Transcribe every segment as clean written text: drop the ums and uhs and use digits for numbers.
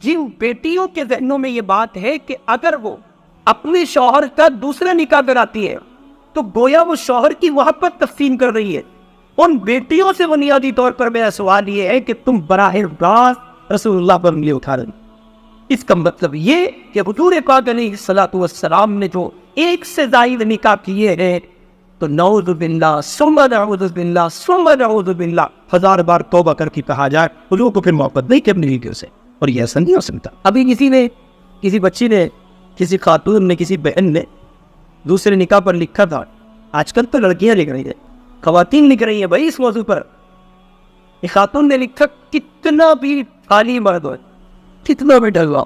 جن بیٹیوں کے ذہنوں میں یہ بات ہے کہ اگر وہ اپنے شوہر کا دوسرا نکاح کراتی ہے تو گویا وہ شوہر کی محبت تقسیم کر رہی ہے، ان بیٹیوں سے بنیادی طور پر میرا سوال یہ ہے کہ تم براہ راست رسول اللہ پر انگلی اٹھا رہے۔ اس کا مطلب یہ کہ حضور پاک علیہ الصلوۃ والسلام نے جو ایک سے زائد نکاح کیے ہیں تو نعوذ باللہ ثم نعوذ باللہ ثم نعوذ باللہ 1000 بار توبہ کر کے کہا جائے حضور کو پھر محبت نہیں کہ اپنی بیویوں سے، اور یہ ایسا نہیں ہو سکتا۔ ابھی کسی بچی نے، کسی خاتون نے، کسی بہن نے دوسرے نکاح پر لکھا تھا، آج کل تو لڑکیاں لکھ رہی ہیں، خواتین لکھ رہی ہیں بھائی اس موضوع پر۔ ایک خاتون نے لکھا کتنا بھی خالی مرد ہو، کتنا بھی ڈھلوا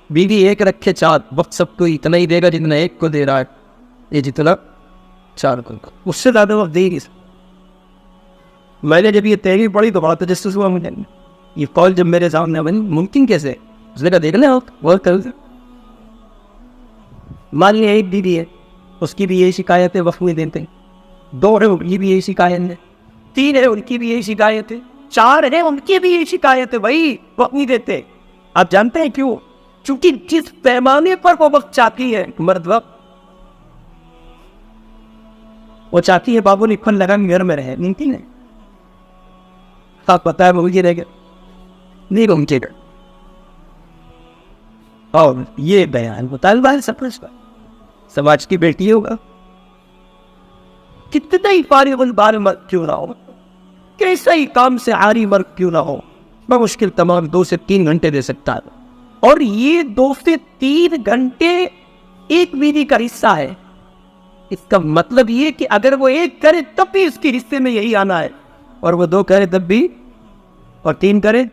بیوی ایک رکھے چار، وقت سب کو اتنا ہی دے گا جتنا ایک کو دے رہا ہے، یہ جتنا چار کو، اس سے زیادہ وقت دے گی۔ میں نے جب یہ تحریر پڑھی تو بڑا تجسس ہوا مجھے، یہ قول جب میرے سامنے بنی ممکن کیسے؟ اس نے کہا دیکھ لیں وہ کر دیں۔ مان لیا ایک بیوی ہے، اس کی بھی یہی شکایت ہے، وقت نہیں دیتے، 2 ہے ان کی بھی یہی شکایت ہے، 3 ہے ان کی بھی یہی شکایت ہے، 4 ہے ان کی بھی یہی شکایت ہے، بھائی وقت نہیں دیتے۔ آپ جانتے ہیں کیوں؟ چونکہ جس پیمانے پر وہ وقت چاہتی ہے مرد وقت، وہ چاہتی ہے بابو نے پھل لگا کے گھر میں رہے، ممکن ہے؟ آپ پتہ ہے مجھے رہ گیا نہیں ممکن۔ اور یہ بیان مطالبہ ہے سمجھ کا، سماج کی بیٹی ہوگا، کتنا ہی فارغ البال مرد کیوں نہ ہو، کیسا ہی کام سے عاری مرد کیوں نہ ہو، بمشکل تمام 2 سے 3 گھنٹے دے سکتا ہے، اور یہ 2 سے 3 گھنٹے ایک بیوی کا حصہ ہے۔ اس کا مطلب یہ کہ اگر وہ 1 کرے تب بھی اس کے حصے میں یہی آنا ہے، اور وہ 2 کرے تب بھی، اور 3 کرے